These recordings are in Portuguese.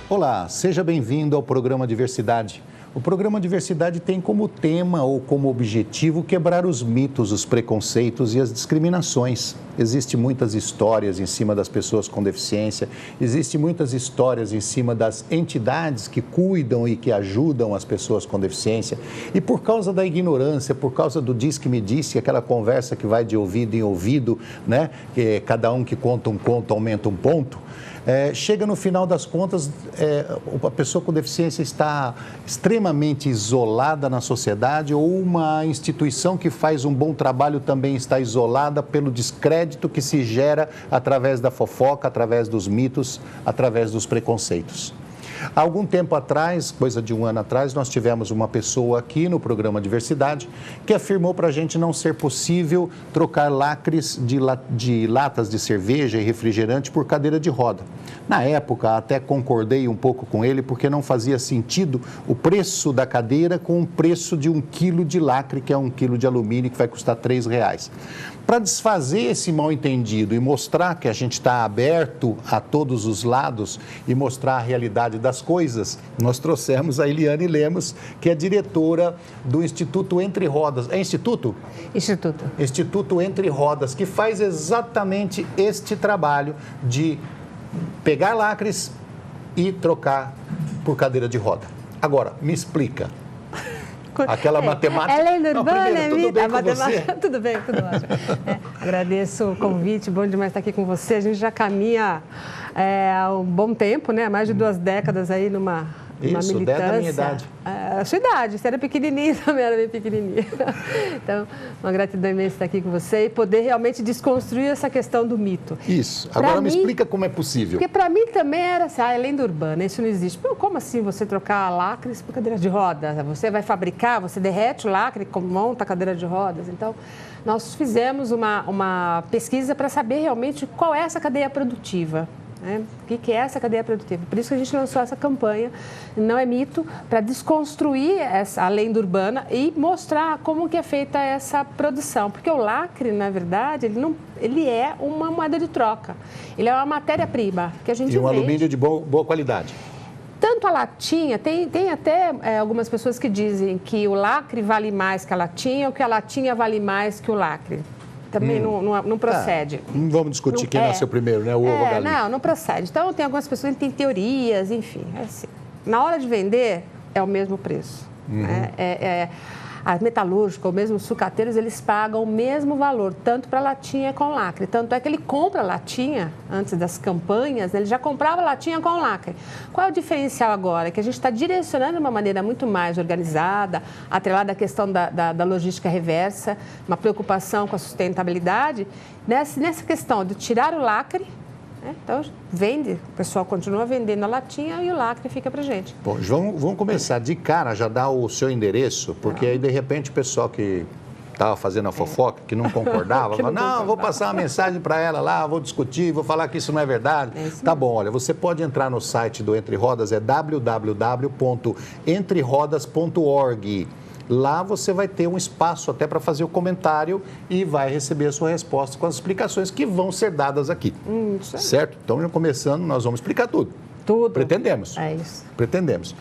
Olá, seja bem-vindo ao programa Diversidade. O programa Diversidade tem como tema ou como objetivo quebrar os mitos, os preconceitos e as discriminações. Existem muitas histórias em cima das pessoas com deficiência, existem muitas histórias em cima das entidades que cuidam e que ajudam as pessoas com deficiência. E por causa da ignorância, por causa do diz que me disse, aquela conversa que vai de ouvido em ouvido, né? Que cada um que conta um conto aumenta um ponto. Chega no final das contas, a pessoa com deficiência está extremamente isolada na sociedade ou uma instituição que faz um bom trabalho também está isolada pelo descrédito que se gera através da fofoca, através dos mitos, através dos preconceitos. Há algum tempo atrás, coisa de um ano atrás, nós tivemos uma pessoa aqui no programa Diversidade que afirmou para a gente não ser possível trocar lacres de latas de cerveja e refrigerante por cadeira de roda. Na época, até concordei um pouco com ele, porque não fazia sentido o preço da cadeira com o preço de 1 quilo de lacre, que é 1 quilo de alumínio, que vai custar R$3. Para desfazer esse mal-entendido e mostrar que a gente está aberto a todos os lados e mostrar a realidade das coisas, nós trouxemos a Eliane Lemos, que é diretora do Instituto Entre Rodas. É Instituto? Instituto. Instituto Entre Rodas, que faz exatamente este trabalho de pegar lacres e trocar por cadeira de roda. Agora, me explica. Aquela matemática... Ela é urbana, tudo bem com você? Tudo bem, tudo ótimo. Agradeço o convite, bom demais estar aqui com você. A gente já caminha há um bom tempo, né? Mais de 2 décadas aí numa militância. Da minha idade. A sua idade, você era pequenininha, também era bem pequenininha. Então, uma gratidão imensa estar aqui com você e poder realmente desconstruir essa questão do mito. Isso. Agora me explica como é possível. Porque para mim também era assim, a lenda urbana, isso não existe. Pô, como assim você trocar lacres por cadeira de rodas? Você vai fabricar, você derrete o lacre, monta a cadeira de rodas. Então, nós fizemos uma pesquisa para saber realmente qual é essa cadeia produtiva. O que é essa cadeia produtiva? Por isso que a gente lançou essa campanha, não é mito, para desconstruir a lenda urbana e mostrar como que é feita essa produção. Porque o lacre, na verdade, ele é uma moeda de troca. Ele é uma matéria-prima que a gente vende. E um alumínio de boa qualidade. Tanto a latinha, tem até algumas pessoas que dizem que o lacre vale mais que a latinha ou que a latinha vale mais que o lacre. Também não procede. Não vamos discutir quem nasceu primeiro, né? O ovo ou a galinha. Não procede. Então, tem algumas pessoas que têm teorias, enfim. Assim, na hora de vender, é o mesmo preço. A metalúrgica, ou mesmo os sucateiros, eles pagam o mesmo valor, tanto para latinha com lacre. Tanto é que ele compra latinha, antes das campanhas, ele já comprava latinha com lacre. Qual é o diferencial agora? Que a gente está direcionando de uma maneira muito mais organizada, atrelada à questão da logística reversa, uma preocupação com a sustentabilidade, nessa questão de tirar o lacre. Então, o pessoal continua vendendo a latinha e o lacre fica para gente. Bom, vamos começar de cara, já dar o seu endereço, porque aí, de repente, o pessoal que estava fazendo a fofoca, que não concordava, fala, vou passar uma mensagem para ela lá, vou discutir, vou falar que isso não é verdade. Tá bom, olha, você pode entrar no site do Entre Rodas, é www.entrerodas.org. Lá você vai ter um espaço até para fazer o comentário e vai receber a sua resposta com as explicações que vão ser dadas aqui. Certo? Então, já começando, nós vamos explicar tudo. Tudo. Pretendemos. É isso. Pretendemos.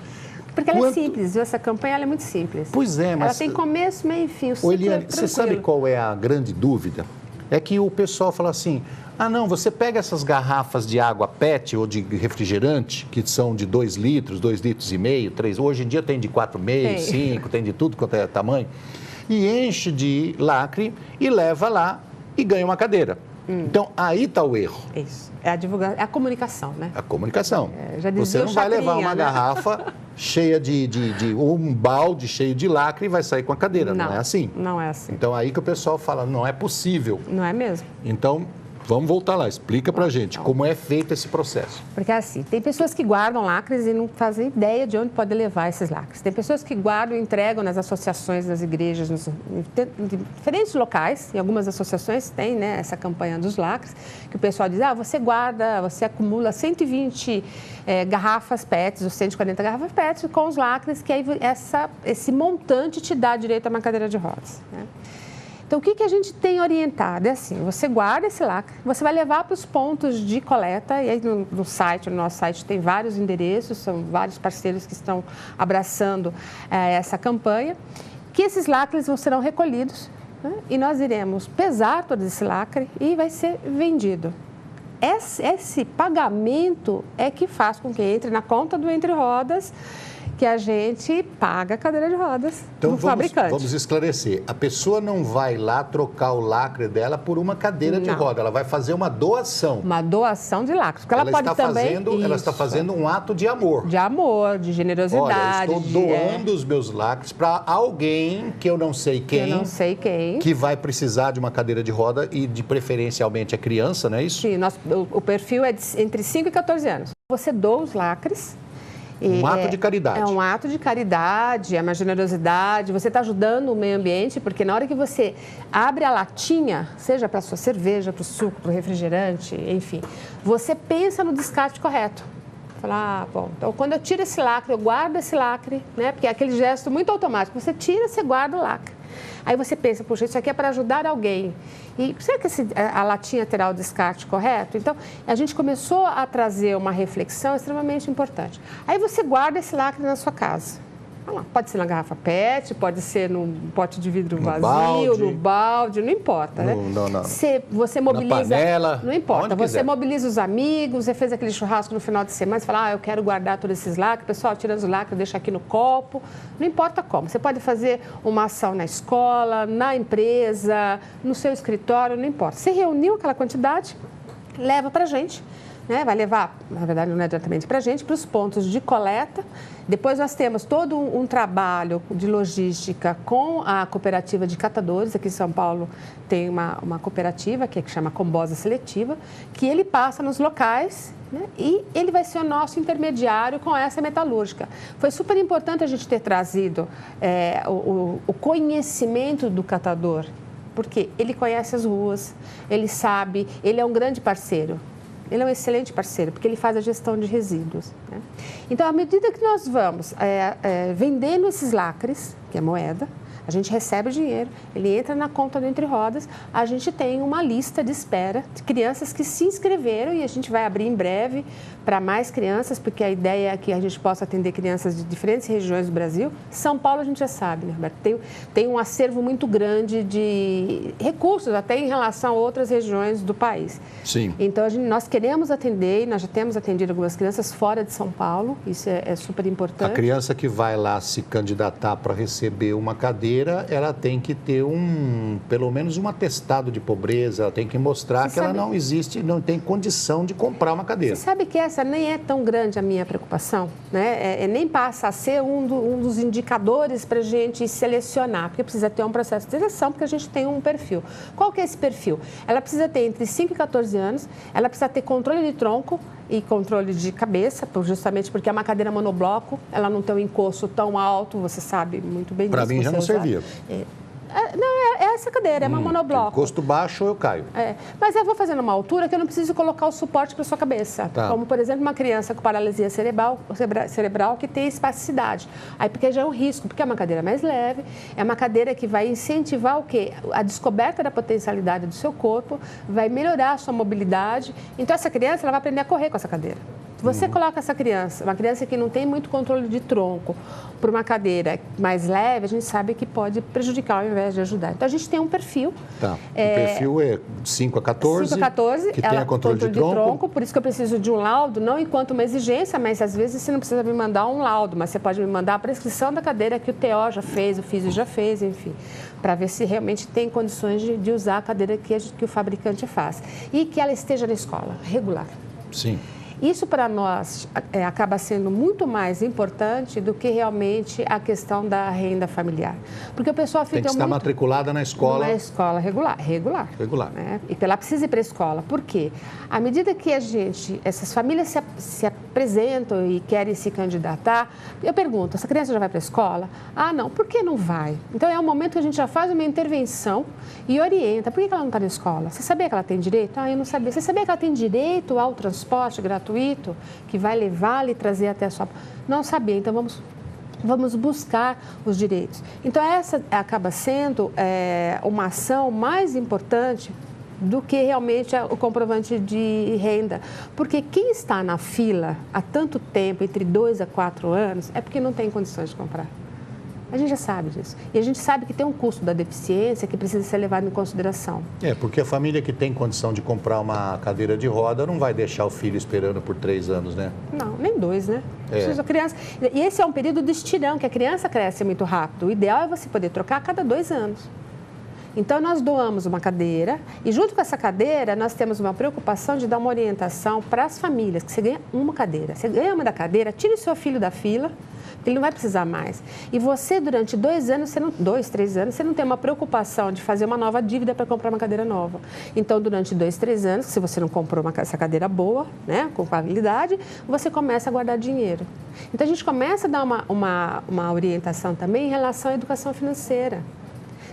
Porque ela é simples, viu? Essa campanha é muito simples. Pois é, mas... Ela tem começo, meio e fim. Eliane, você sabe qual é a grande dúvida? É que o pessoal fala assim, não, você pega essas garrafas de água PET ou de refrigerante, que são de 2 litros, 2,5 litros, 3, hoje em dia tem de 4,5, 5, tem de tudo quanto é tamanho, e enche de lacre e leva lá e ganha uma cadeira. Então, aí está o erro. Isso. É a divulgação, é a comunicação, né? A comunicação. Já dizia você não vai levar uma garrafa cheia ou um balde cheio de lacre e vai sair com a cadeira. Não é assim. Não é assim. Então, aí que o pessoal fala, não é possível. Não é mesmo. Então, vamos voltar lá. Explica pra gente como é feito esse processo. Porque assim, tem pessoas que guardam lacres e não fazem ideia de onde pode levar esses lacres. Tem pessoas que guardam e entregam nas associações das igrejas, em diferentes locais. Em algumas associações tem, né, essa campanha dos lacres, que o pessoal diz, você guarda, você acumula 120 garrafas PETs ou 140 garrafas PETs com os lacres, que aí esse montante te dá direito a uma cadeira de rodas, né? Então, o que a gente tem orientado? É assim, você guarda esse lacre, você vai levar para os pontos de coleta, e aí no nosso site tem vários endereços, são vários parceiros que estão abraçando essa campanha, que esses lacres serão recolhidos, né? E nós iremos pesar todo esse lacre e vai ser vendido. Esse pagamento é que faz com que entre na conta do Entre Rodas, que a gente paga a cadeira de rodas do fabricante. Vamos esclarecer. A pessoa não vai lá trocar o lacre dela por uma cadeira de roda. Ela vai fazer uma doação. Uma doação de lacres. Porque Ela está fazendo um ato de amor. De amor, de generosidade. Olha, estou doando os meus lacres para alguém que eu não sei quem. Que vai precisar de uma cadeira de roda e de preferencialmente a criança, não é isso? Sim, o perfil é entre 5 e 14 anos. Você doa os lacres. Um ato de caridade. É um ato de caridade, é uma generosidade. Você está ajudando o meio ambiente, porque na hora que você abre a latinha, seja para a sua cerveja, para o suco, para o refrigerante, enfim, você pensa no descarte correto. Falar, bom, então quando eu tiro esse lacre, eu guardo esse lacre, né? Porque é aquele gesto muito automático. Você tira, você guarda o lacre. Aí você pensa, puxa, isso aqui é para ajudar alguém. E será que a latinha terá o descarte correto? Então, a gente começou a trazer uma reflexão extremamente importante. Aí você guarda esse lacre na sua casa. Pode ser na garrafa PET, pode ser num pote de vidro vazio, no balde, não importa, né? Não. Você mobiliza... Na panela, não importa, você quiser. Mobiliza os amigos, você fez aquele churrasco no final de semana, você fala, eu quero guardar todos esses lacres, pessoal, tira os lacres, deixa aqui no copo, não importa como. Você pode fazer uma ação na escola, na empresa, no seu escritório, não importa. Você reuniu aquela quantidade, leva pra gente. Né? Vai levar, na verdade não é diretamente para a gente, para os pontos de coleta. Depois nós temos todo um trabalho de logística com a cooperativa de catadores. Aqui em São Paulo tem uma cooperativa que chama Combosa Seletiva, que ele passa nos locais, né? E ele vai ser o nosso intermediário com essa metalúrgica. Foi super importante a gente ter trazido o conhecimento do catador, porque ele conhece as ruas, ele sabe, ele é um grande parceiro. Ele é um excelente parceiro, porque ele faz a gestão de resíduos, né? Então, à medida que nós vamos vendendo esses lacres, que é moeda, a gente recebe o dinheiro, ele entra na conta do Entre Rodas, a gente tem uma lista de espera de crianças que se inscreveram e a gente vai abrir em breve para mais crianças, porque a ideia é que a gente possa atender crianças de diferentes regiões do Brasil. São Paulo a gente já sabe, né, Roberto? Tem um acervo muito grande de recursos, até em relação a outras regiões do país. Sim. Então, nós queremos atender, e nós já temos atendido algumas crianças fora de São Paulo, isso é super importante. A criança que vai lá se candidatar para receber uma cadeira, ela tem que ter pelo menos um atestado de pobreza, ela tem que mostrar que ela não tem condição de comprar uma cadeira. Você sabe que essa nem é tão grande a minha preocupação, né? Nem passa a ser um dos indicadores para a gente selecionar, porque precisa ter um processo de seleção, porque a gente tem um perfil. Qual que é esse perfil? Ela precisa ter entre 5 e 14 anos, ela precisa ter controle de tronco e controle de cabeça, justamente porque é uma cadeira monobloco, ela não tem um encosto tão alto, você sabe muito bem disso. Para mim já não servia. Não, é essa cadeira, é uma monobloco. Encosto baixo, eu caio. Mas eu vou fazendo uma altura que eu não preciso colocar o suporte para sua cabeça. Tá. Como, por exemplo, uma criança com paralisia cerebral que tem espasticidade. Aí, porque já é um risco, porque é uma cadeira mais leve, é uma cadeira que vai incentivar o quê? A descoberta da potencialidade do seu corpo, vai melhorar a sua mobilidade. Então, essa criança ela vai aprender a correr com essa cadeira. Se você coloca essa criança, uma criança que não tem muito controle de tronco, por uma cadeira mais leve, a gente sabe que pode prejudicar ao invés de ajudar. Então, a gente tem um perfil. Tá. O perfil é 5 a 14. 5 a 14. Que tenha controle de tronco. Por isso que eu preciso de um laudo, não enquanto uma exigência, mas às vezes você não precisa me mandar um laudo, mas você pode me mandar a prescrição da cadeira que o TO já fez, o físio já fez, enfim, para ver se realmente tem condições de usar a cadeira que o fabricante faz. E que ela esteja na escola, regular. Sim. Isso, para nós, acaba sendo muito mais importante do que realmente a questão da renda familiar. Porque o pessoal fica tem que estar matriculada na escola. Na escola regular. Né? E ela precisa ir para a escola. Por quê? À medida que essas famílias se apresentam e querem se candidatar, eu pergunto, essa criança já vai para a escola? Ah, não. Por que não vai? Então, é um momento que a gente já faz uma intervenção e orienta. Por que ela não está na escola? Você sabia que ela tem direito? Ah, eu não sabia. Você sabia que ela tem direito ao transporte gratuito, que vai levá-la e trazer até a sua... Não sabia, então vamos vamos buscar os direitos. Então, essa acaba sendo uma ação mais importante do que realmente o comprovante de renda. Porque quem está na fila há tanto tempo, entre 2 a 4 anos, é porque não tem condições de comprar. A gente já sabe disso. E a gente sabe que tem um custo da deficiência que precisa ser levado em consideração. Porque a família que tem condição de comprar uma cadeira de roda não vai deixar o filho esperando por 3 anos, né? Não, nem 2, né? Precisa criança. E esse é um período de estirão, que a criança cresce muito rápido. O ideal é você poder trocar a cada 2 anos. Então, nós doamos uma cadeira e, junto com essa cadeira, nós temos uma preocupação de dar uma orientação para as famílias, que você ganha uma cadeira. Você ganha uma da cadeira, tire o seu filho da fila, ele não vai precisar mais. E você, durante 2 anos, 2, 3 anos, você não tem uma preocupação de fazer uma nova dívida para comprar uma cadeira nova. Então, durante 2, 3 anos, se você não comprou essa cadeira boa, né, com qualidade, você começa a guardar dinheiro. Então, a gente começa a dar uma orientação também em relação à educação financeira.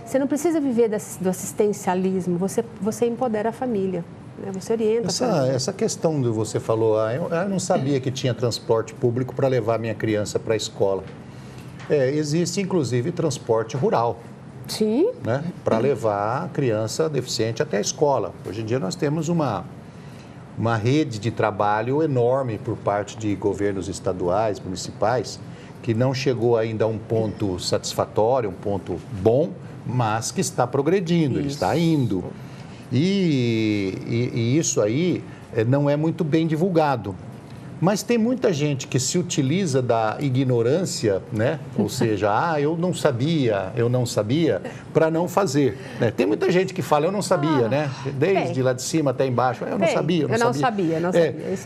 Você não precisa viver do assistencialismo, você empodera a família, né? Você orienta a família. Essa questão que você falou, eu não sabia que tinha transporte público para levar minha criança para a escola. Existe, inclusive, transporte rural. Sim. Né? Para levar a criança deficiente até a escola. Hoje em dia nós temos uma rede de trabalho enorme por parte de governos estaduais, municipais, que não chegou ainda a um ponto satisfatório, um ponto bom, mas que está progredindo, ele está indo. E isso aí não é muito bem divulgado. Mas tem muita gente que se utiliza da ignorância, né? Ou seja, eu não sabia, para não fazer. Né? Tem muita gente que fala, eu não sabia, né? Desde lá de cima até embaixo, eu não sabia.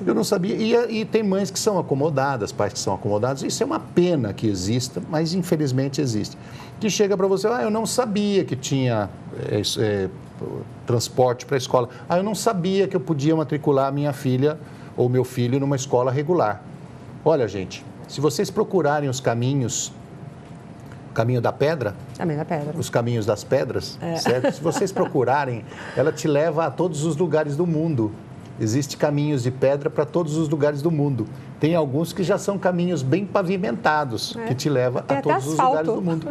Eu não sabia. E tem mães que são acomodadas, pais que são acomodados. Isso é uma pena que exista, mas infelizmente existe. Que chega para você, eu não sabia que tinha transporte para a escola. Eu não sabia que eu podia matricular a minha filha ou meu filho numa escola regular. Olha, gente, se vocês procurarem os caminhos, o caminho da pedra, os caminhos das pedras, certo? Se vocês procurarem, ela te leva a todos os lugares do mundo. Existem caminhos de pedra para todos os lugares do mundo. Tem alguns que já são caminhos bem pavimentados, que te levam a todos os lugares do mundo.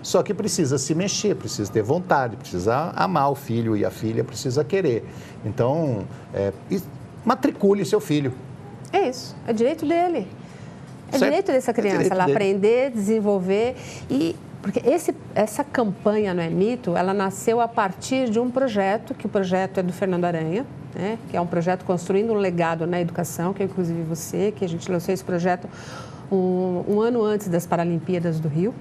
Só que precisa se mexer, precisa ter vontade, precisa amar o filho e a filha, precisa querer. Então, matricule seu filho. É isso, é direito dele. É direito dessa criança, ela aprender, desenvolver. Porque essa campanha Não é Mito, ela nasceu a partir de um projeto, que o projeto é do Fernando Aranha, né, que é um projeto construindo um legado na educação, que é inclusive você, que a gente lançou esse projeto um ano antes das Paralimpíadas do Rio.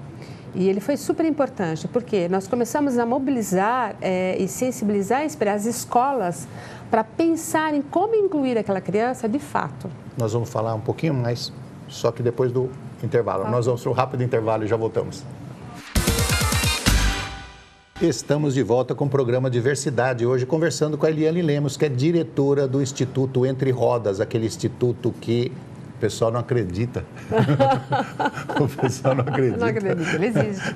E ele foi super importante, porque nós começamos a mobilizar e sensibilizar e inspirar as escolas para pensar em como incluir aquela criança de fato. Nós vamos falar um pouquinho mais, só que depois do intervalo. Nós vamos para um rápido intervalo e já voltamos. Estamos de volta com o programa Diversidade, hoje conversando com a Eliane Lemos, que é diretora do Instituto Entre Rodas, aquele instituto que o pessoal não acredita. O pessoal não acredita. Não acredita, ele existe.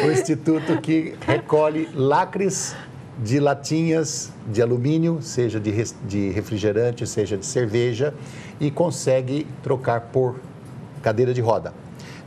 O instituto que recolhe lacres de latinhas de alumínio, seja de refrigerante, seja de cerveja, e consegue trocar por cadeira de roda.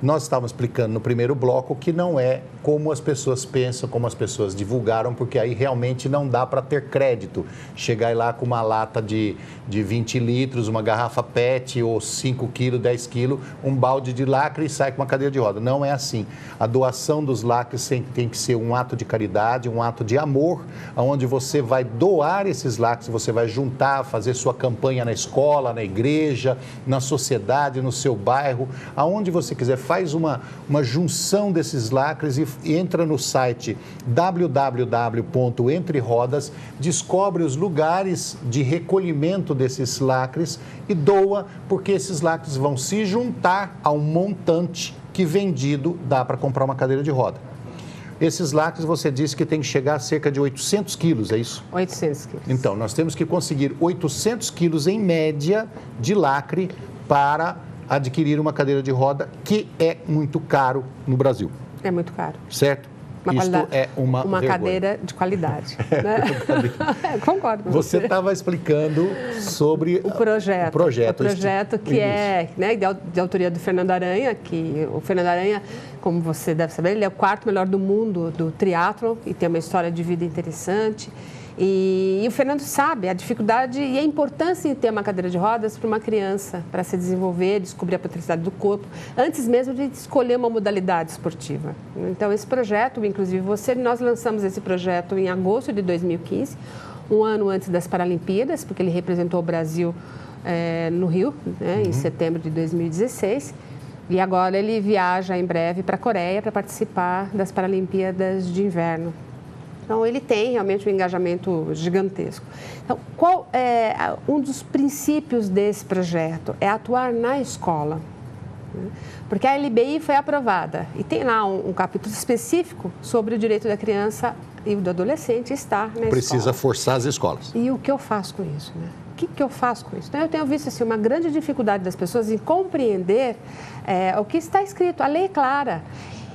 Nós estávamos explicando no primeiro bloco que não é como as pessoas pensam, como as pessoas divulgaram, porque aí realmente não dá para ter crédito. Chegar lá com uma lata de 20 litros, uma garrafa PET ou 5 quilos, 10 quilos, um balde de lacre e sai com uma cadeira de roda. Não é assim. A doação dos lacres tem que ser um ato de caridade, um ato de amor, onde você vai doar esses lacres, você vai juntar, fazer sua campanha na escola, na igreja, na sociedade, no seu bairro, aonde você quiser. Faz uma junção desses lacres e entra no site www.entrerodas, descobre os lugares de recolhimento desses lacres e doa, porque esses lacres vão se juntar a um montante que vendido dá para comprar uma cadeira de roda. Esses lacres, você disse que tem que chegar a cerca de 800 quilos, é isso? 800 quilos. Então, nós temos que conseguir 800 quilos em média de lacre para adquirir uma cadeira de roda, que é muito caro no Brasil. É muito caro. Certo? Isto é uma vergonha. cadeira de qualidade. Né? Concordo com você. Você estava explicando sobre o projeto. O projeto que é, né, de autoria do Fernando Aranha, que o Fernando Aranha, como você deve saber, ele é o 4º melhor do mundo do triatlon e tem uma história de vida interessante. E o Fernando sabe a dificuldade e a importância de ter uma cadeira de rodas para uma criança, para se desenvolver, descobrir a potencialidade do corpo, antes mesmo de escolher uma modalidade esportiva. Então, esse projeto, inclusive nós lançamos esse projeto em agosto de 2015, um ano antes das Paralimpíadas, porque ele representou o Brasil no Rio, né, em setembro de 2016. E agora ele viaja em breve para a Coreia para participar das Paralimpíadas de Inverno. Então, ele tem realmente um engajamento gigantesco. Então, qual é um dos princípios desse projeto? É atuar na escola. Porque a LBI foi aprovada e tem lá um capítulo específico sobre o direito da criança e do adolescente estar na escola. Precisa forçar as escolas. E o que eu faço com isso, né? O que eu faço com isso? Então, eu tenho visto assim, uma grande dificuldade das pessoas em compreender o que está escrito. A lei é clara.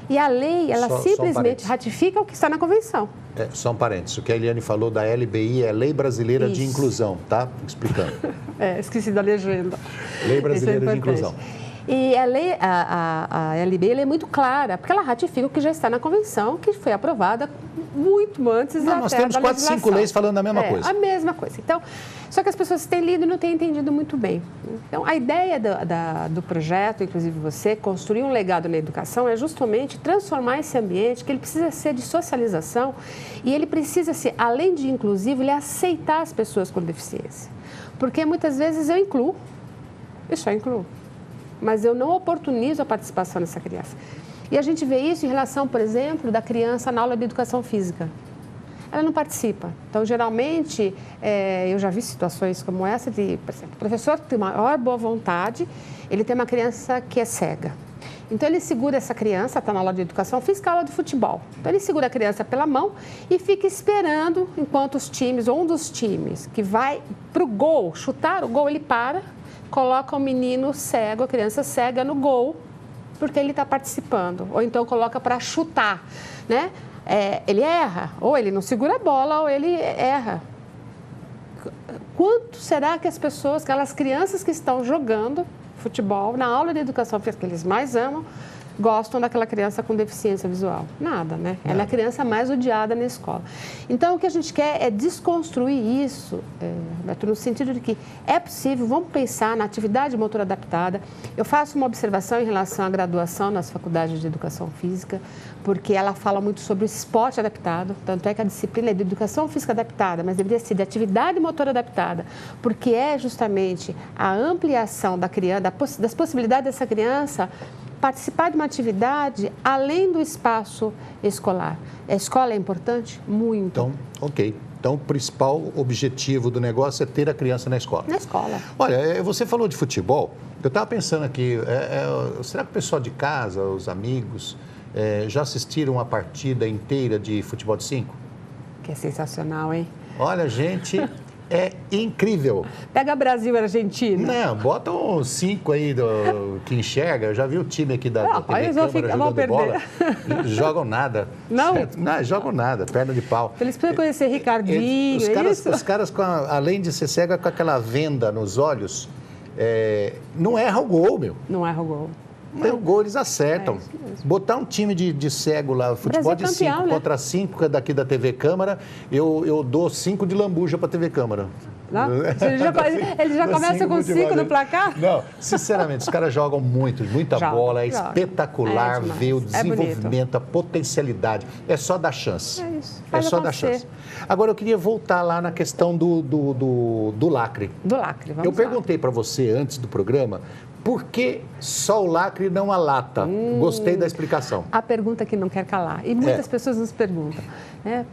E a lei, ela simplesmente ratifica o que está na convenção. Só um parênteses. O que a Eliane falou da LBI é Lei Brasileira de Inclusão, tá? Explicando. Esqueci da legenda. Lei Brasileira de Inclusão. E a LBI ela é muito clara, porque ela ratifica o que já está na convenção, que foi aprovada muito antes da nós temos 4, 5 leis falando a mesma coisa. A mesma coisa. Então, só que as pessoas têm lido e não têm entendido muito bem. Então, a ideia do projeto, inclusive você, construir um legado na educação, é justamente transformar esse ambiente, que ele precisa ser de socialização e ele precisa ser, além de inclusivo, ele aceitar as pessoas com deficiência. Porque muitas vezes eu incluo, eu só incluo, mas eu não oportunizo a participação dessa criança. E a gente vê isso em relação, por exemplo, da criança na aula de educação física. Ela não participa. Então, geralmente, eu já vi situações como essa de, por exemplo, o professor tem maior boa vontade, ele tem uma criança que é cega. Então, ele segura essa criança, está na aula de educação física, aula de futebol. Então, ele segura a criança pela mão e fica esperando enquanto os times, ou um dos times, que vai para o gol, chutar o gol, ele para, coloca o menino cego, a criança cega no gol, porque ele está participando. Ou então coloca para chutar, né? Ele erra, ou ele não segura a bola, ou ele erra. Quanto será que as pessoas, aquelas crianças que estão jogando futebol, na aula de educação física, que eles mais amam, gostam daquela criança com deficiência visual? Nada, né? Ela é a criança mais odiada na escola. Então, o que a gente quer é desconstruir isso, Roberto, no sentido de que é possível, vamos pensar na atividade motora adaptada. Eu faço uma observação em relação à graduação nas faculdades de educação física, porque ela fala muito sobre o esporte adaptado, tanto é que a disciplina é de educação física adaptada, mas deveria ser de atividade motora adaptada, porque é justamente a ampliação da criança, das possibilidades dessa criança participar de uma atividade além do espaço escolar. A escola é importante? Muito. Então, ok. Então, o principal objetivo do negócio é ter a criança na escola. Na escola. Olha, você falou de futebol. Eu estava pensando aqui, será que o pessoal de casa, os amigos, já assistiram a partida inteira de futebol de 5? Que é sensacional, hein? Olha, gente... É incrível. Pega Brasil e Argentina. Não, bota uns 5 aí que enxerga. Eu já vi o time aqui da TV Câmara jogando bola. Jogam nada. Não? Não, jogam nada. Perna de pau. Eles precisam conhecer Ricardinho, os caras além de ser cego, com aquela venda nos olhos, não erra o gol, meu. Não erra o gol. Não erra o gol, eles acertam. Botar um time de cego lá, futebol de 5 contra 5 daqui da TV Câmara, eu dou 5 de lambuja para a TV Câmara. Ele já começa com 5 no placar? Não, sinceramente, os caras jogam muita bola, é espetacular ver o desenvolvimento, a potencialidade. É só dar chance. É isso. É só dar chance. Agora, eu queria voltar lá na questão do lacre. Do lacre, vamos Eu perguntei para você antes do programa, por que só o lacre e não a lata? Gostei da explicação. A pergunta que não quer calar. E muitas pessoas nos perguntam.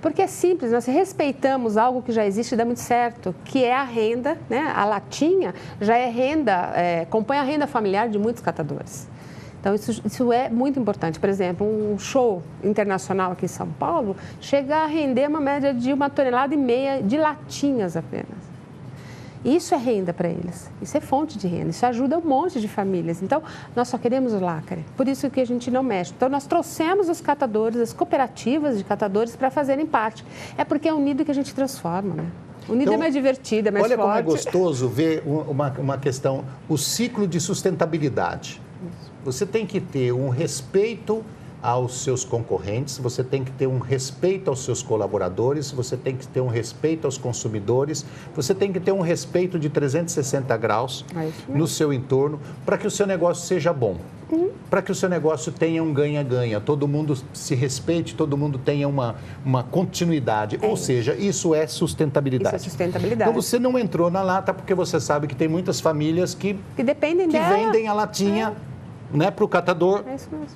Porque é simples, nós respeitamos algo que já existe e dá muito certo, que é a renda, né? A latinha já é renda, compõe a renda familiar de muitos catadores. Então, isso é muito importante. Por exemplo, um show internacional aqui em São Paulo chega a render uma média de 1,5 tonelada de latinhas apenas. Isso é renda para eles, isso é fonte de renda, isso ajuda um monte de famílias. Então, nós só queremos o lacre, por isso que a gente não mexe. Então, nós trouxemos os catadores, as cooperativas de catadores para fazerem parte. É porque é um nido que a gente transforma, né? O nido é mais divertido, é mais forte. Olha como é gostoso ver uma questão, o ciclo de sustentabilidade. Você tem que ter um respeito aos seus concorrentes, você tem que ter um respeito aos seus colaboradores, você tem que ter um respeito aos consumidores, você tem que ter um respeito de 360 graus no seu entorno para que o seu negócio seja bom, para que o seu negócio tenha um ganha-ganha, todo mundo se respeite, todo mundo tenha uma continuidade, ou seja, isso é sustentabilidade. Isso é sustentabilidade. Então você não entrou na lata porque você sabe que tem muitas famílias que dependem dela, vendem a latinha né, para o catador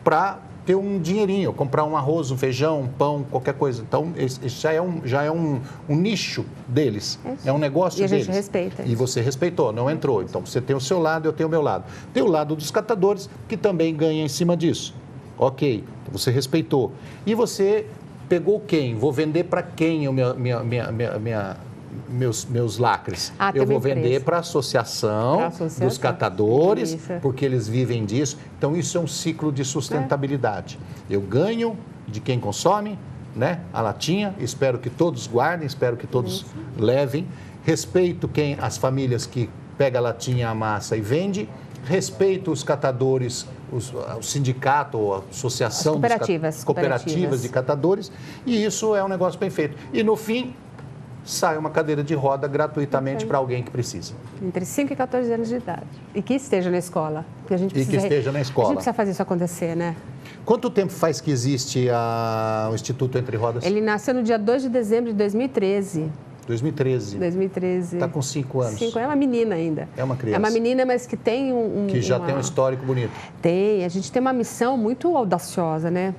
para ter um dinheirinho, comprar um arroz, um feijão, um pão, qualquer coisa. Então, isso já é um nicho deles, é um negócio deles. E a gente respeita. E você respeitou, não entrou. Então, você tem o seu lado, eu tenho o meu lado. Tem o lado dos catadores, que também ganha em cima disso. Ok, você respeitou. E você pegou quem? Vou vender para quem meus lacres? Eu vou vender para a associação dos catadores, porque eles vivem disso. Então, isso é um ciclo de sustentabilidade. Eu ganho de quem consome, né, a latinha, espero que todos guardem, espero que todos levem. Respeito as famílias que pegam a latinha, amassa e vende. Respeito os catadores, o sindicato ou a associação cooperativas de catadores. E isso é um negócio bem feito. E, no fim, sai uma cadeira de roda gratuitamente para alguém que precisa. Entre 5 e 14 anos de idade. E que esteja na escola. Porque a gente precisa, A gente precisa fazer isso acontecer, né? Quanto tempo faz que existe o Instituto Entre Rodas? Ele nasceu no dia 2 de dezembro de 2013. 2013. Está com 5 anos. 5 é uma menina ainda. É uma criança. É uma menina, mas que tem que já tem um histórico bonito. Tem. A gente tem uma missão muito audaciosa, né?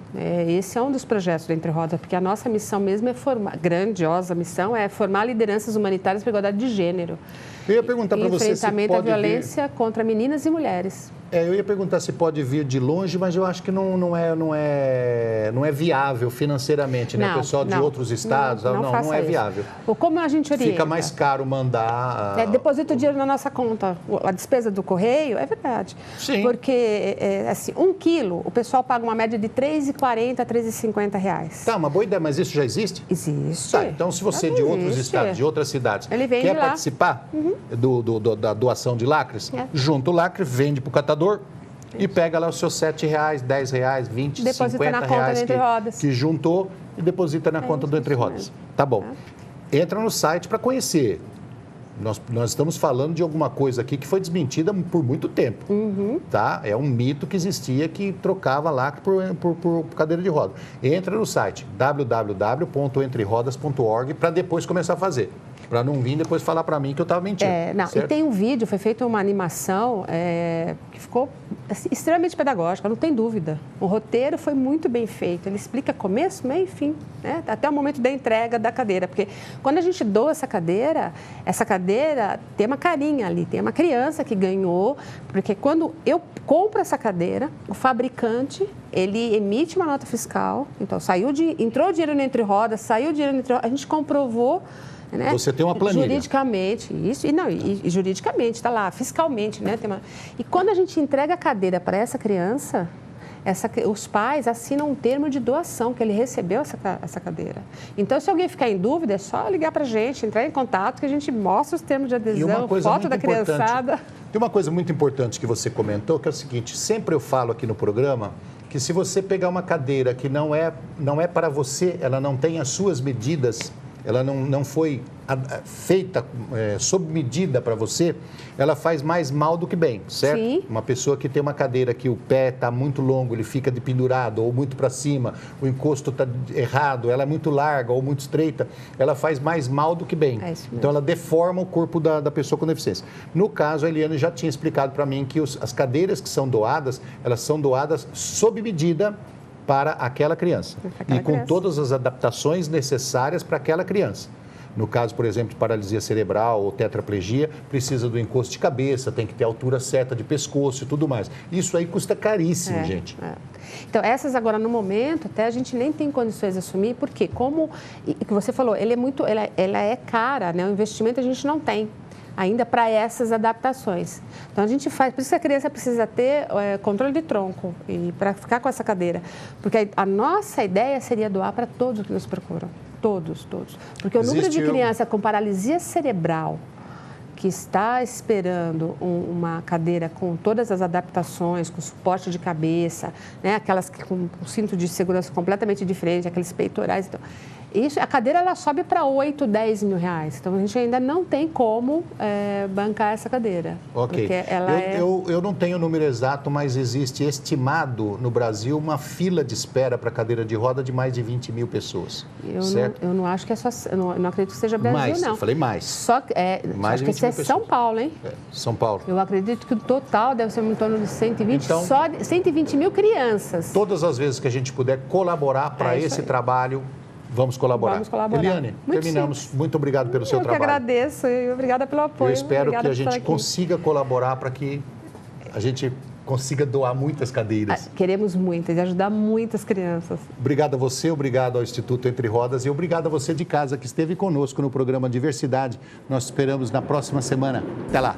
Esse é um dos projetos do Entre Rodas, porque a nossa missão mesmo é grandiosa missão, é formar lideranças humanitárias para a igualdade de gênero. Eu ia perguntar para você se enfrentamento à violência contra meninas e mulheres. Eu ia perguntar se pode vir de longe, mas eu acho que não é viável financeiramente, né? O pessoal de outros estados, não é viável. Como a gente orienta? Fica mais caro mandar... Deposita o dinheiro na nossa conta. A despesa do correio, é verdade. Sim. Porque, assim, 1 quilo, o pessoal paga uma média de R$ 3,40 a R$ 3,50. Tá, uma boa ideia, mas isso já existe? Existe. Tá, então se você de outros estados, de outras cidades, quer participar da doação de lacres, junta o lacre, vende para o catador, e pega lá os seus R$7, R$10, R$20, deposita na conta do Entre Rodas. Que juntou e deposita na conta do Entre Rodas. Tá bom. Entra no site para conhecer. Nós estamos falando de alguma coisa aqui que foi desmentida por muito tempo. Tá? É um mito que existia que trocava lacre por cadeira de roda. Entra no site www.entrerodas.org para depois começar a fazer. Para não vir depois falar para mim que eu estava mentindo. E tem um vídeo, foi feita uma animação que ficou assim, extremamente pedagógica, não tem dúvida. O roteiro foi muito bem feito. Ele explica começo, meio e fim, né? Até o momento da entrega da cadeira. Porque quando a gente doa essa cadeira tem uma carinha ali, tem uma criança que ganhou. Porque quando eu compro essa cadeira, o fabricante, ele emite uma nota fiscal. Então, entrou o dinheiro no Entre Rodas, saiu o dinheiro no Entre Rodas, a gente comprovou. Né? Você tem uma planilha. Juridicamente, isso. E juridicamente, está lá, fiscalmente. Né? E quando a gente entrega a cadeira para essa criança, os pais assinam um termo de doação, que ele recebeu essa cadeira. Então, se alguém ficar em dúvida, é só ligar para a gente, entrar em contato, que a gente mostra os termos de adesão, foto da criançada. Tem uma coisa muito importante que você comentou, que é o seguinte, sempre eu falo aqui no programa, que se você pegar uma cadeira que não é para você, ela não tem as suas medidas, ela não foi feita sob medida para você, ela faz mais mal do que bem, certo? Sim. Uma pessoa que tem uma cadeira que o pé está muito longo, ele fica pendurado ou muito para cima, o encosto está errado, ela é muito larga ou muito estreita, ela faz mais mal do que bem. Então, ela deforma o corpo da pessoa com deficiência. No caso, a Eliane já tinha explicado para mim que as cadeiras que são doadas, elas são doadas sob medida para aquela criança. Com todas as adaptações necessárias para aquela criança. No caso, por exemplo, de paralisia cerebral ou tetraplegia, precisa do encosto de cabeça, tem que ter a altura certa de pescoço e tudo mais. Isso aí custa caríssimo, gente. Então, essas agora, no momento, até a gente nem tem condições de assumir, porque como o que você falou, ela é cara, né? O investimento a gente não tem. ainda para essas adaptações. Então, a gente faz, por isso que a criança precisa ter controle de tronco e para ficar com essa cadeira. Porque a nossa ideia seria doar para todos que nos procuram. Todos. Porque o número de criança com paralisia cerebral que está esperando uma cadeira com todas as adaptações, com suporte de cabeça, né? Aquelas com um cinto de segurança completamente diferente, aqueles peitorais. Então, a cadeira ela sobe para 8, 10 mil reais. Então, a gente ainda não tem como bancar essa cadeira. Ok. Eu não tenho o número exato, mas existe estimado no Brasil uma fila de espera para cadeira de roda de mais de 20 mil pessoas. Eu não acho que é só... Eu não acredito que seja Brasil, mais, não. Eu falei mais. Só que acho que isso é São Paulo, hein? São Paulo. Eu acredito que o total deve ser em torno de 120, então, só 120 mil crianças. Todas as vezes que a gente puder colaborar para esse trabalho... Vamos colaborar. Eliane, terminamos. Simples. Muito obrigado pelo seu trabalho. Eu que agradeço e obrigada pelo apoio. Eu espero que a gente consiga colaborar para que a gente consiga doar muitas cadeiras. Queremos muitas e ajudar muitas crianças. Obrigado a você, obrigado ao Instituto Entre Rodas e obrigado a você de casa que esteve conosco no programa Diversidade. Nós esperamos na próxima semana. Até lá.